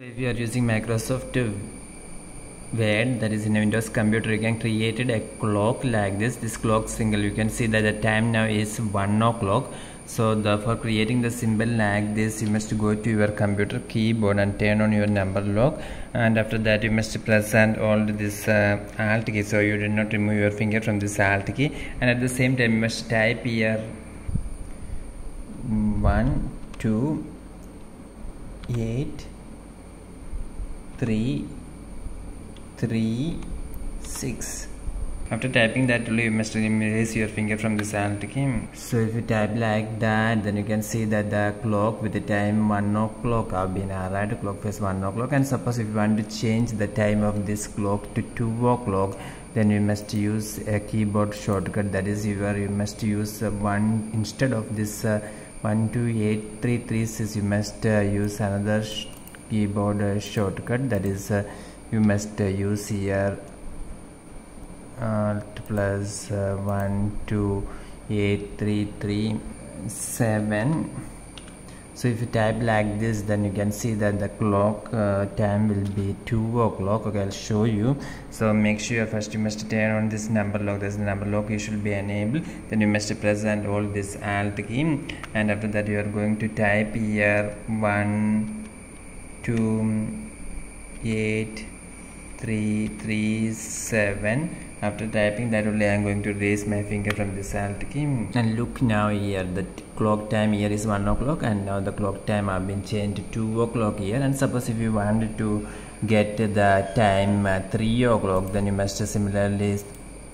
If you are using Microsoft Word, that is in a Windows computer, you can create a clock like this. This clock symbol, you can see that the time now is 1 o'clock. So for creating the symbol like this, you must go to your computer keyboard and turn on your number lock, and after that you must press and hold this alt key, so you do not remove your finger from this alt key. And at the same time you must type here 1 2 8 3 3 6. After typing that, you must erase your finger from this alt key. So if you type like that, then you can see that the clock with the time 1 o'clock have been arrived. Clock face 1 o'clock. And suppose if you want to change the time of this clock to 2 o'clock, then you must use a keyboard shortcut. That is, you must use one instead of this 1 2 8 3 3 6. You must use another keyboard shortcut. That is, you must use here alt plus 1 2 8 3 3 7. So if you type like this, then you can see that the clock time will be 2 o'clock. Okay, I'll show you. So make sure first you must turn on this number lock. This number lock you should be enabled. Then you must press and hold this alt key, and after that you are going to type here 1 2 8 3 3 7. After typing that, only I am going to raise my finger from this alt key. And look now here, the clock time here is 1 o'clock, and now the clock time have been changed to 2 o'clock here. And suppose if you wanted to get the time 3 o'clock, then you must similarly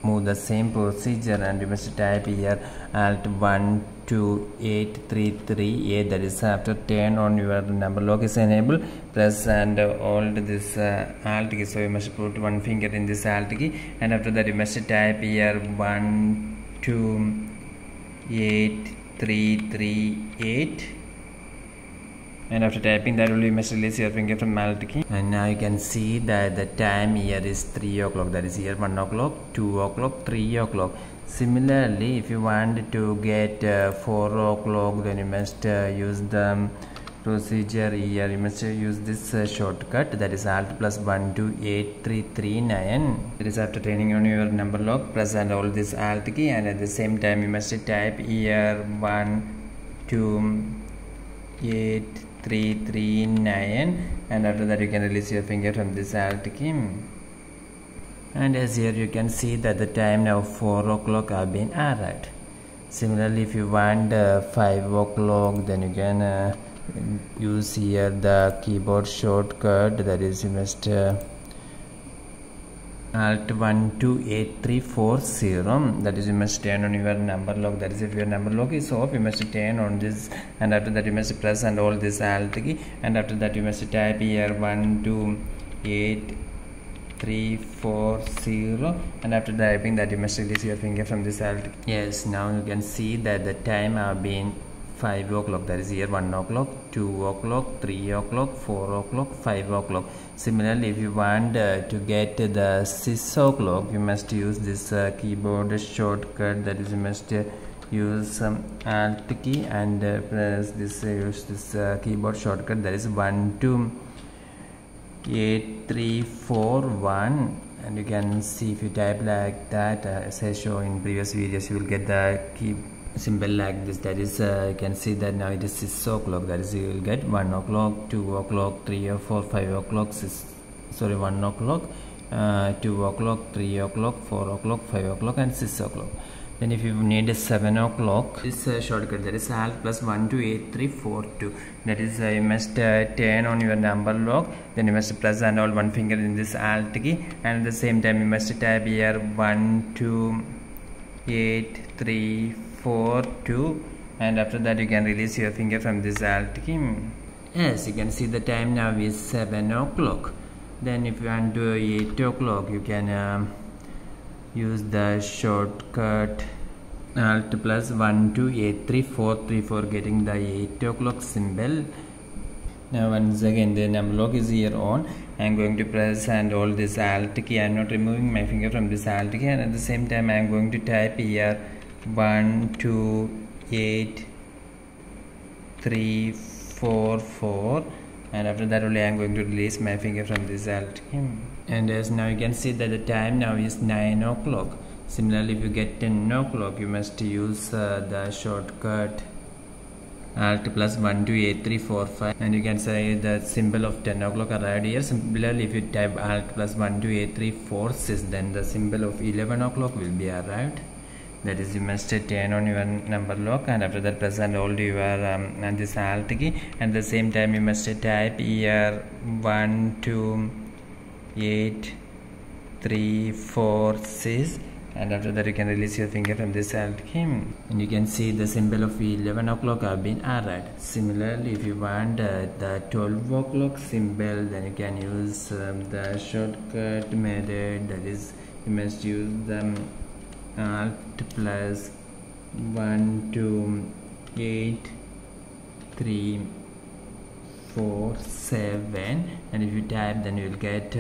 move the same procedure, and you must type here alt 1 2 8 3 3 8. That is, after turn on your number lock is enabled, press and hold this alt key. So you must put one finger in this alt key, and after that you must type here 1 2 8 3 3 8. And after typing that, only you must release your finger from alt key. And now you can see that the time here is 3 o'clock. That is here 1 o'clock, 2 o'clock, 3 o'clock. Similarly, if you want to get 4 o'clock, then you must use the procedure here. You must use this shortcut, that is alt plus 1 2 8 3 3 9. That is, after turning on your number lock, press and hold this alt key, and at the same time you must type here 1 2 8 3 3 9, and after that you can release your finger from this alt key. And as here you can see that the time now 4 o'clock have been arrived. Similarly, if you want 5 o'clock, then you can use here the keyboard shortcut. That is, you must alt 1 2 8 3 4 0. That is, you must turn on your number lock. That is, if your number lock is off, you must turn on this, and after that you must press and hold this alt key, and after that you must type here 1 2 8 3 4 0, and after typing that you must release your finger from this alt key. Yes, now you can see that the time have been 5 o'clock. That is here 1 o'clock, 2 o'clock, 3 o'clock, 4 o'clock, 5 o'clock. Similarly, if you want to get the 6 o'clock, you must use this keyboard shortcut. That is, you must use alt key and press this, use this keyboard shortcut. That is 1 2 8 3 4 1. And you can see, if you type like that, as I show in previous videos, you will get the key symbol like this. That is, you can see that now it is 6 o'clock. That is, you will get 1 o'clock, 2 o'clock, 3 or 4 5 o'clock, 1 o'clock, 2 o'clock, 3 o'clock, 4 o'clock, 5 o'clock, and 6 o'clock. Then if you need a 7 o'clock, this shortcut, that is alt plus 1 2 8 3 4 2. That is, you must turn on your number lock, then you must press and hold one finger in this alt key, and at the same time you must type here 1 2 8 3 4 2, and after that you can release your finger from this alt key. Yes, you can see the time now is 7 o'clock. Then if you want to 8 o'clock, you can use the shortcut alt plus 1 2 8 3 4 3 for getting the 8 o'clock symbol. Now once again the number lock is here on. I am going to press and hold this alt key. I am not removing my finger from this alt key, and at the same time I am going to type here 1 2 8 3 4 4, and after that only I am going to release my finger from this alt key. And as now you can see that the time now is 9 o'clock. Similarly, if you get 10 o'clock, you must use the shortcut Alt plus 1 2 8 3 4 5, and you can say the symbol of 10 o'clock arrived here. Similarly, if you type Alt plus 1 2 8 3 4 6, then the symbol of 11 o'clock will be arrived. That is, you must turn on your number lock, and after that press and hold your this Alt key, and at the same time you must type here 1 2 8 3 4 6, and after that you can release your finger from this alt key, and you can see the symbol of 11 o'clock have been arrived. Similarly, if you want the 12 o'clock symbol, then you can use the shortcut method. That is, you must use the alt plus 1 2 8 3 4 7, and if you type, then you will get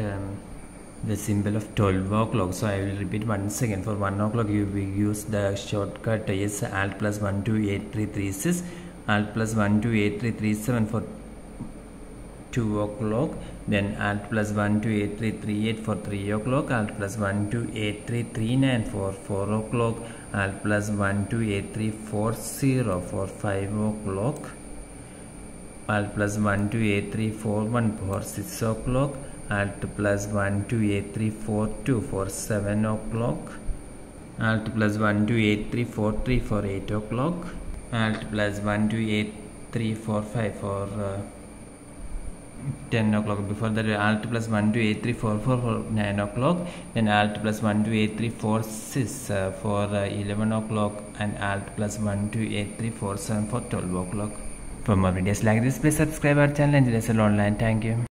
the symbol of 12 o'clock. So I will repeat once again. For 1 o'clock you will use the shortcut is Alt plus 1 2 8 3 3 6, Alt plus 1 2 8 3 3 7 for 2 o'clock, then Alt plus 1 2 8 3 3 8 for 3 o'clock, Alt plus 1 2 8 3 3 9 for 4 o'clock, Alt plus 1 2 8 3 4 0 for 5 o'clock, Alt plus 1 2 8 3 4 1 for 6 o'clock, Alt plus 1 2 8 3 4 2 for 7 o'clock, Alt plus 1 2 8 3 4 3 for 8 o'clock, Alt plus 1 2 8 3 4 5 for 10 o'clock. Before that, Alt plus 1 2 8 3 4 4 for 9 o'clock, then Alt plus 1 2 8 3 4 6 for 11 o'clock, and Alt plus 1 2 8 3 4 7 for 12 o'clock. For more videos like this, please subscribe our channel and Engineers Online. Thank you.